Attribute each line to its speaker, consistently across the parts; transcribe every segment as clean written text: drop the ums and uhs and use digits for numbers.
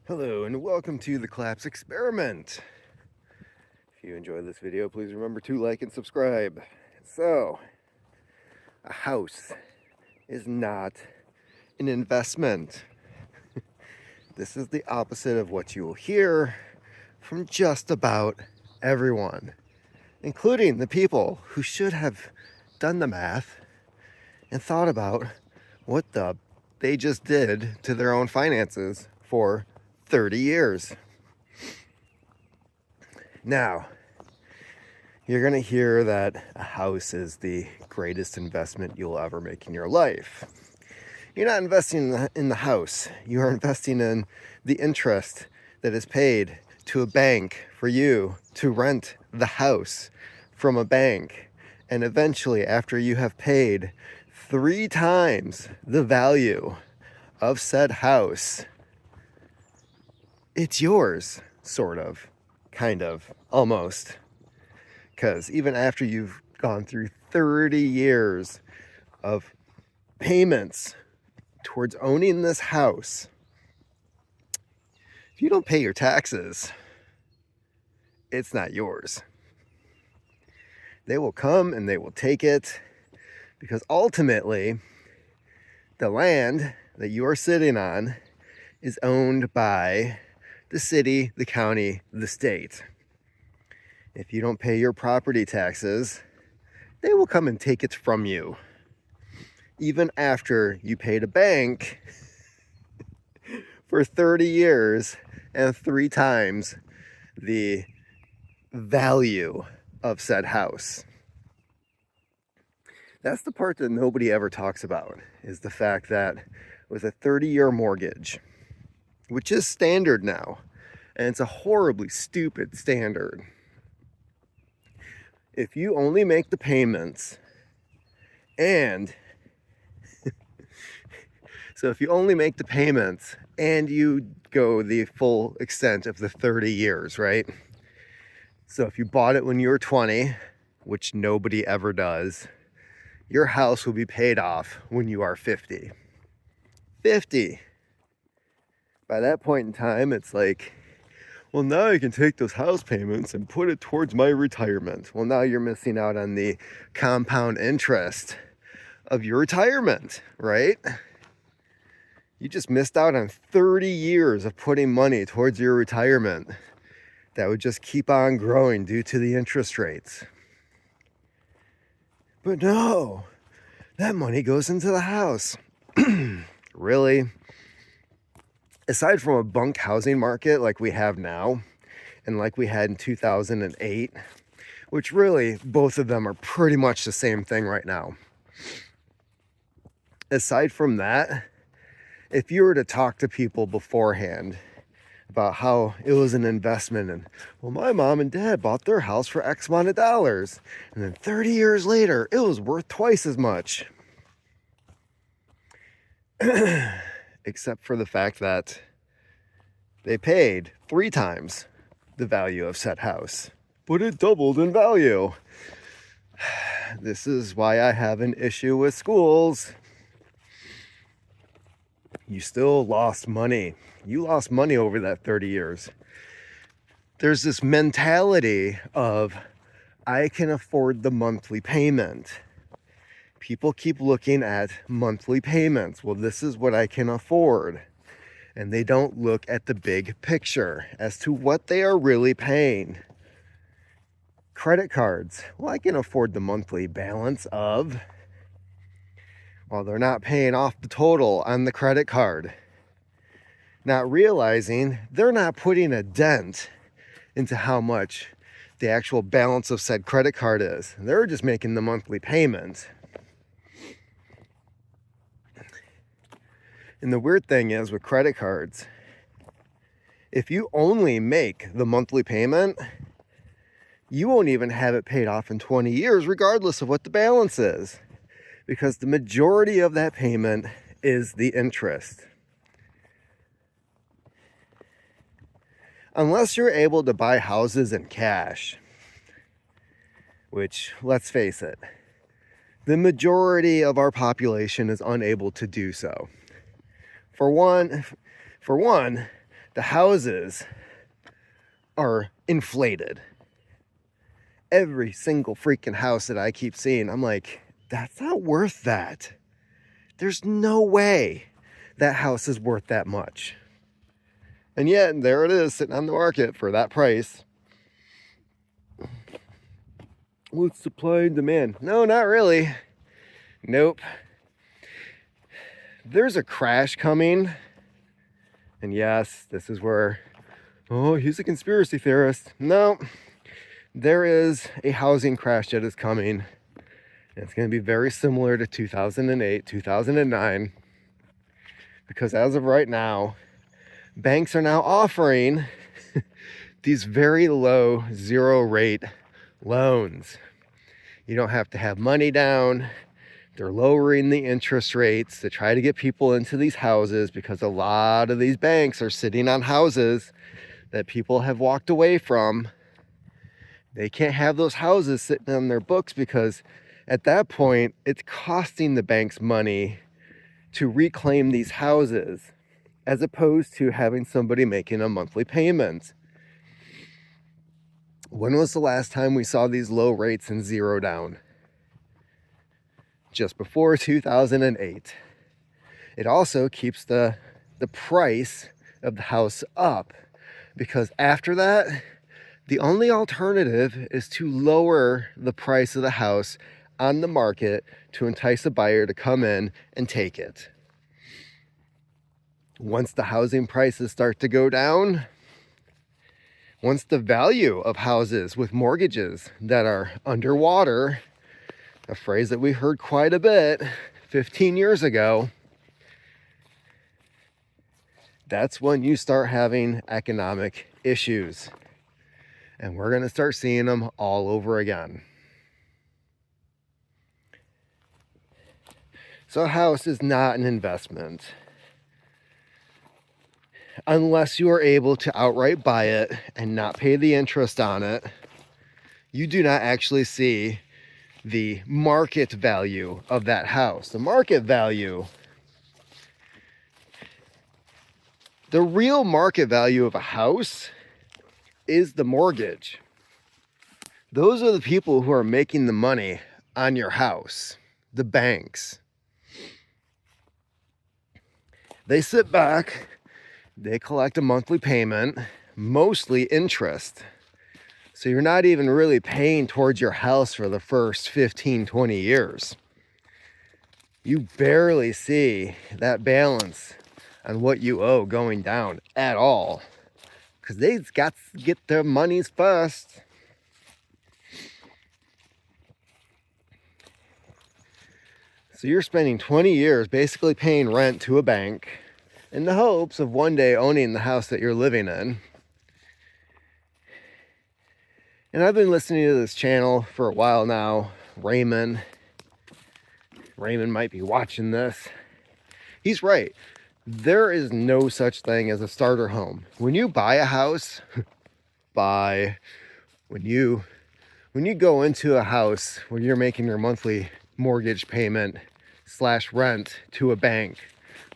Speaker 1: Hello and welcome to the Collapse Experiment. If you enjoy this video, please remember to like and subscribe. So, a house is not an investment. This is the opposite of what you will hear from just about everyone, including the people who should have done the math and thought about what they just did to their own finances for 30 years. Now, you're going to hear that a house is the greatest investment you'll ever make in your life. You're not investing in the house. You are investing in the interest that is paid to a bank for you to rent the house from a bank. And eventually, after you have paid 3 times the value of said house, it's yours, sort of, kind of, almost. Because even after you've gone through 30 years of payments towards owning this house, if you don't pay your taxes, it's not yours. They will come and they will take it, because ultimately, the land that you are sitting on is owned by the city, the county, the state. If you don't pay your property taxes, they will come and take it from you. Even after you paid a bank for 30 years and 3 times the value of said house. That's the part that nobody ever talks about, is the fact that with a 30-year mortgage, which is standard now, and it's a horribly stupid standard, if you only make the payments and so if you only make the payments and you go the full extent of the 30 years, right? So if you bought it when you were 20, which nobody ever does, your house will be paid off when you are 50. 50. By that point in time, it's like, well, now I can take those house payments and put it towards my retirement. Well, now you're missing out on the compound interest of your retirement, right? You just missed out on 30 years of putting money towards your retirement that would just keep on growing due to the interest rates. But no, that money goes into the house. Really? Aside from a bunk housing market like we have now, and like we had in 2008, which really, both of them are pretty much the same thing right now. Aside from that, if you were to talk to people beforehand about how it was an investment, and, well, my mom and dad bought their house for X amount of dollars, and then 30 years later, it was worth twice as much. Except for the fact that they paid 3 times the value of said house, but it doubled in value. This is why I have an issue with schools. You still lost money. You lost money over that 30 years. There's this mentality of, I can afford the monthly payment. People keep looking at monthly payments. Well, this is what I can afford. And they don't look at the big picture as to what they are really paying. Credit cards. Well, I can afford the monthly balance of, well, they're not paying off the total on the credit card. Not realizing they're not putting a dent into how much the actual balance of said credit card is. They're just making the monthly payment. And the weird thing is with credit cards, if you only make the monthly payment, you won't even have it paid off in 20 years, regardless of what the balance is, because the majority of that payment is the interest. Unless you're able to buy houses in cash, which, let's face it, the majority of our population is unable to do so. For one, The houses are inflated. Every single freaking house that I keep seeing, I'm like, that's not worth that. There's no way that house is worth that much. And yet, there it is sitting on the market for that price. Well, it's supply and demand. No, not really. Nope. There's a crash coming. And yes, this is where, oh, he's a conspiracy theorist. No, there is a housing crash that is coming. It's going to be very similar to 2008, 2009. Because as of right now, banks are now offering these very low 0-rate loans. You don't have to have money down. They're lowering the interest rates to try to get people into these houses, because a lot of these banks are sitting on houses that people have walked away from. They can't have those houses sitting on their books, because at that point, it's costing the banks money to reclaim these houses, as opposed to having somebody making a monthly payment. When was the last time we saw these low rates and 0 down? Just before 2008. It also keeps the price of the house up, because after that, the only alternative is to lower the price of the house on the market to entice a buyer to come in and take it. Once the housing prices start to go down, once the value of houses with mortgages that are underwater, a phrase that we heard quite a bit 15 years ago, that's when you start having economic issues. And we're going to start seeing them all over again. So a house is not an investment unless you are able to outright buy it and not pay the interest on it. You do not actually see the market value of that house. The market value, the real market value of a house is the mortgage. Those are the people who are making the money on your house, the banks. They sit back, they collect a monthly payment, mostly interest. So you're not even really paying towards your house for the first 15, 20 years. You barely see that balance on what you owe going down at all, because they've got to get their monies first. So you're spending 20 years basically paying rent to a bank in the hopes of one day owning the house that you're living in. And I've been listening to this channel for a while now. Raymond might be watching this. He's right. There is no such thing as a starter home. When you buy a house, when you go into a house where you're making your monthly mortgage payment / rent to a bank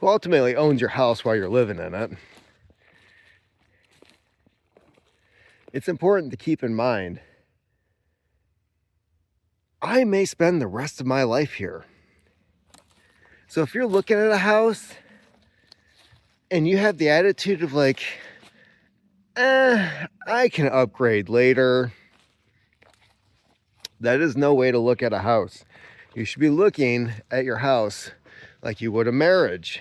Speaker 1: who ultimately owns your house while you're living in it, it's important to keep in mind, I may spend the rest of my life here. So if you're looking at a house and you have the attitude of like, I can upgrade later, that is no way to look at a house. You should be looking at your house like you would a marriage.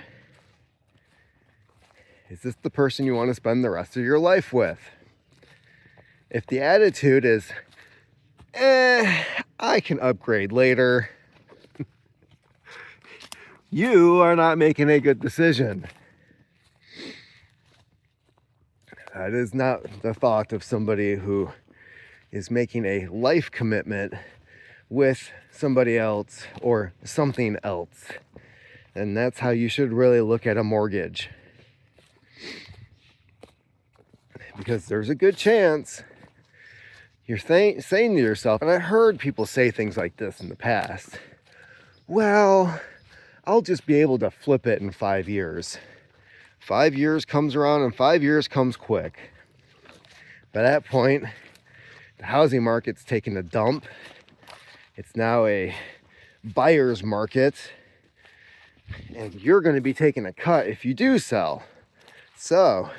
Speaker 1: Is this the person you want to spend the rest of your life with? If the attitude is, I can upgrade later, you are not making a good decision. That is not the thought of somebody who is making a life commitment with somebody else or something else. And that's how you should really look at a mortgage. Because there's a good chance you're saying to yourself, and I heard people say things like this in the past, well, I'll just be able to flip it in 5 years. 5 years comes around and 5 years comes quick. By that point, the housing market's taken a dump. It's now a buyer's market, and you're going to be taking a cut if you do sell. So,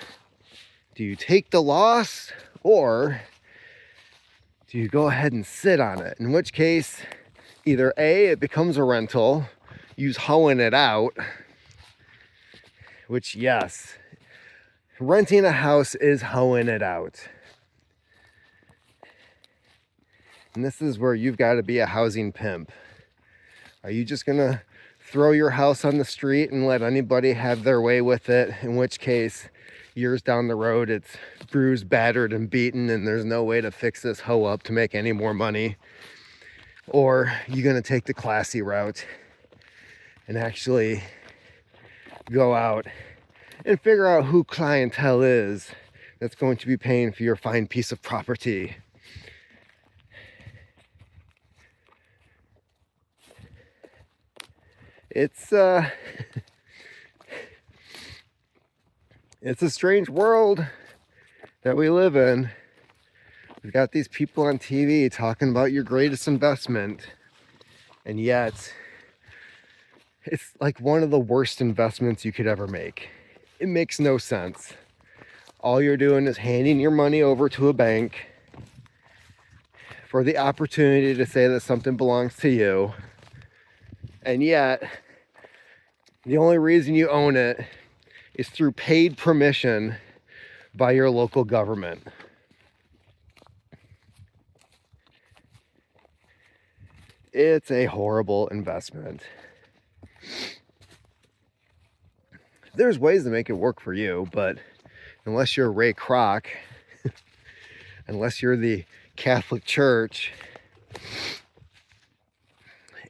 Speaker 1: do you take the loss, or do you go ahead and sit on it? In which case, either A, it becomes a rental, use hoeing it out, which, yes, renting a house is hoeing it out. And this is where you've got to be a housing pimp. Are you just gonna throw your house on the street and let anybody have their way with it? In which case, years down the road, it's bruised, battered, and beaten, and there's no way to fix this hoe up to make any more money. Or you gonna take the classy route and actually go out and figure out who clientele is that's going to be paying for your fine piece of property. It's it's a strange world that we live in. We've got these people on TV talking about your greatest investment, and yet it's like one of the worst investments you could ever make. It makes no sense. All you're doing is handing your money over to a bank for the opportunity to say that something belongs to you. And yet, the only reason you own it is through paid permission by your local government. It's a horrible investment. There's ways to make it work for you, but unless you're Ray Kroc, unless you're the Catholic Church,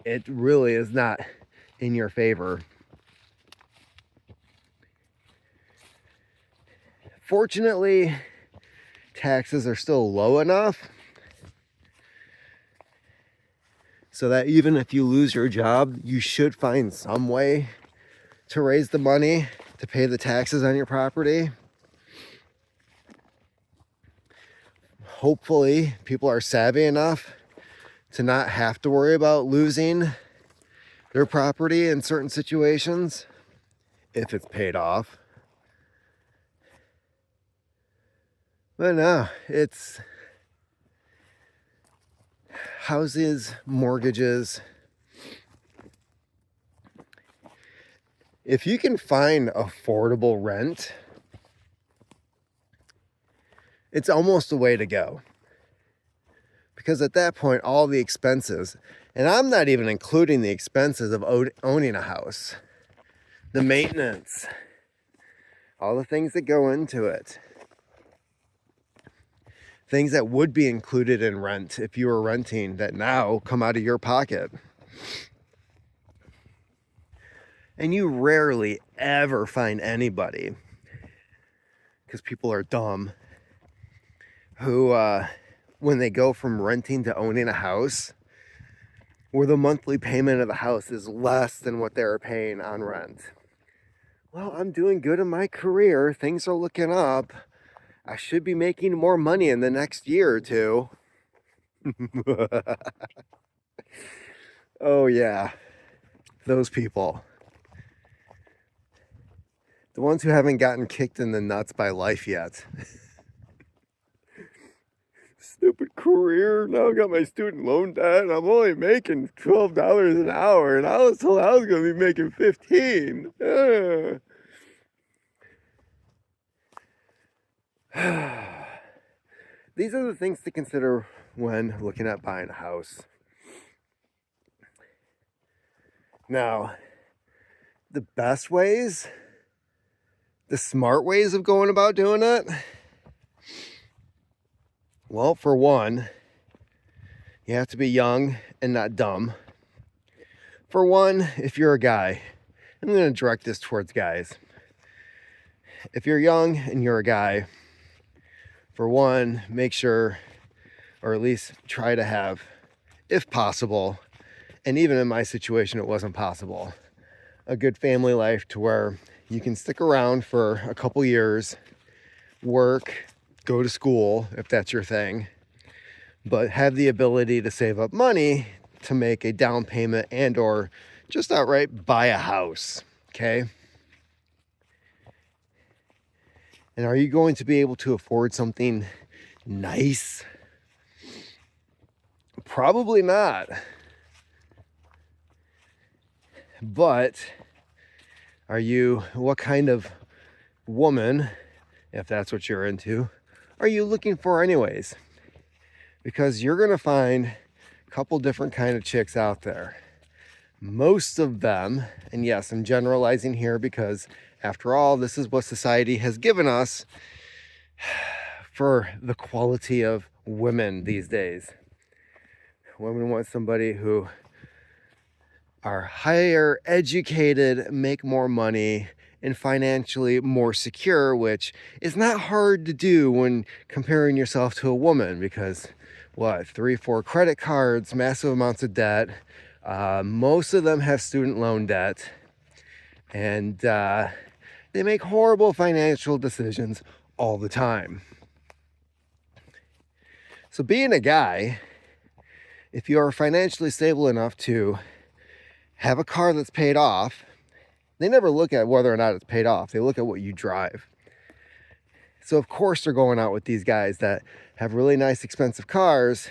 Speaker 1: it really is not in your favor. Fortunately, taxes are still low enough so that even if you lose your job, you should find some way to raise the money to pay the taxes on your property. Hopefully, people are savvy enough to not have to worry about losing their property in certain situations if it's paid off. But no, it's houses, mortgages. If you can find affordable rent, it's almost the way to go. Because at that point, all the expenses, and I'm not even including the expenses of owning a house, the maintenance, all the things that go into it, things that would be included in rent if you were renting that now come out of your pocket. And you rarely ever find anybody, because people are dumb, who when they go from renting to owning a house, where the monthly payment of the house is less than what they're paying on rent. Well, I'm doing good in my career. Things are looking up. I should be making more money in the next year or two. Oh, yeah. Those people. The ones who haven't gotten kicked in the nuts by life yet. Stupid career. Now I got my student loan debt and I'm only making $12 an hour, and I was told I was going to be making $15. These are the things to consider when looking at buying a house. Now, the best ways, the smart ways of going about doing it, well, for one, you have to be young and not dumb. For one, if you're a guy, I'm going to direct this towards guys. If you're young and you're a guy, for one, make sure, or at least try to have, if possible, and even in my situation it wasn't possible, a good family life to where You can stick around for a couple years, work, go to school if that's your thing, but have the ability to save up money to make a down payment and or just outright buy a house, okay? And are you going to be able to afford something nice? Probably not. But what kind of woman, if that's what you're into, are you looking for anyways? Because you're going to find a couple different kind of chicks out there. Most of them, and yes, I'm generalizing here because after all, this is what society has given us for the quality of women these days. Women want somebody who are higher educated, make more money, and financially more secure, which is not hard to do when comparing yourself to a woman because 3, 4 credit cards, massive amounts of debt. Most of them have student loan debt, and they make horrible financial decisions all the time. So being a guy, if you are financially stable enough to have a car that's paid off, they never look at whether or not it's paid off. They look at what you drive. So of course they're going out with these guys that have really nice expensive cars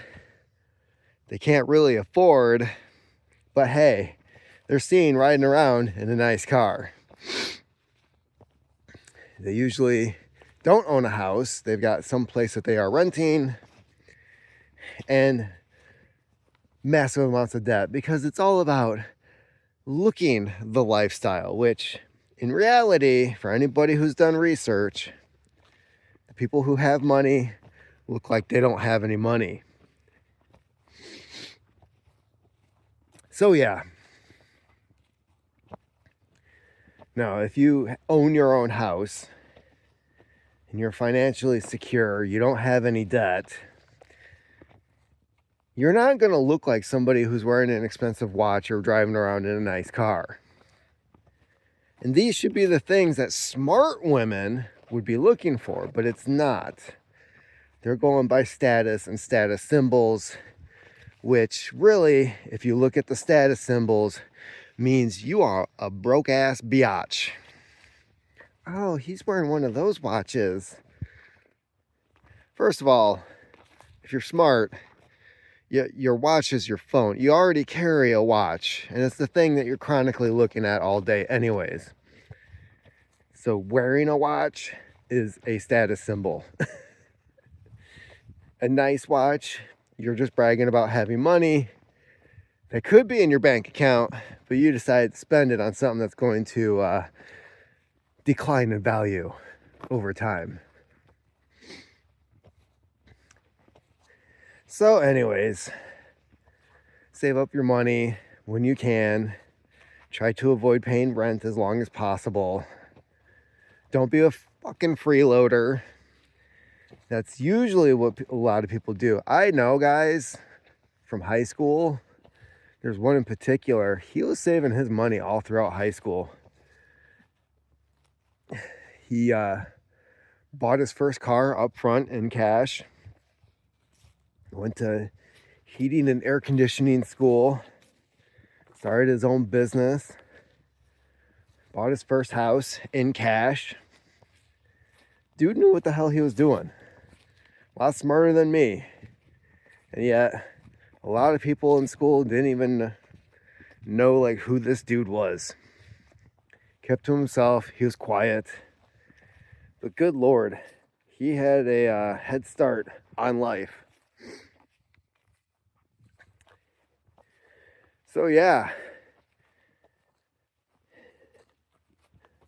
Speaker 1: they can't really afford, but hey, they're seen riding around in a nice car. They usually don't own a house. They've got some place that they are renting and massive amounts of debt because it's all about looking the lifestyle, which in reality, for anybody who's done research, the people who have money look like they don't have any money. So yeah. Now, if you own your own house and you're financially secure, you don't have any debt, you're not going to look like somebody who's wearing an expensive watch or driving around in a nice car. And these should be the things that smart women would be looking for, but it's not. They're going by status and status symbols, which really, if you look at the status symbols, means you are a broke-ass biatch. Oh, he's wearing one of those watches. First of all, if you're smart, your watch is your phone. You already carry a watch, and it's the thing that you're chronically looking at all day anyways. So wearing a watch is a status symbol. A nice watch, you're just bragging about having money that could be in your bank account, but you decide to spend it on something that's going to decline in value over time. So anyways, save up your money when you can. Try to avoid paying rent as long as possible. Don't be a fucking freeloader. That's usually what a lot of people do. I know guys from high school. There's one in particular. He was saving his money all throughout high school. He bought his first car up front in cash. Went to heating and air conditioning school. Started his own business. Bought his first house in cash. Dude knew what the hell he was doing. A lot smarter than me. And yet, a lot of people in school didn't even know like who this dude was. Kept to himself. He was quiet. But good Lord, he had a head start on life. So yeah,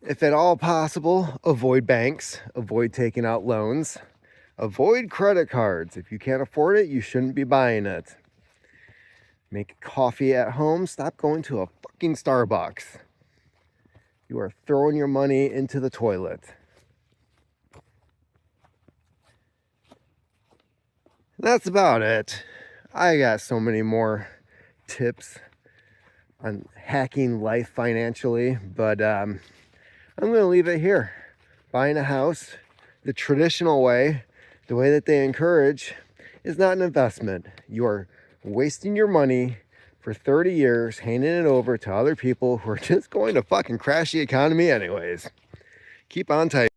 Speaker 1: if at all possible, avoid banks, avoid taking out loans, avoid credit cards. If you can't afford it, you shouldn't be buying it. Make coffee at home. Stop going to a fucking Starbucks. You are throwing your money into the toilet. That's about it. I got so many more tips on hacking life financially, but I'm going to leave it here. Buying a house the traditional way, the way that they encourage, is not an investment. You are wasting your money for 30 years, handing it over to other people who are just going to fucking crash the economy anyways. Keep on tight.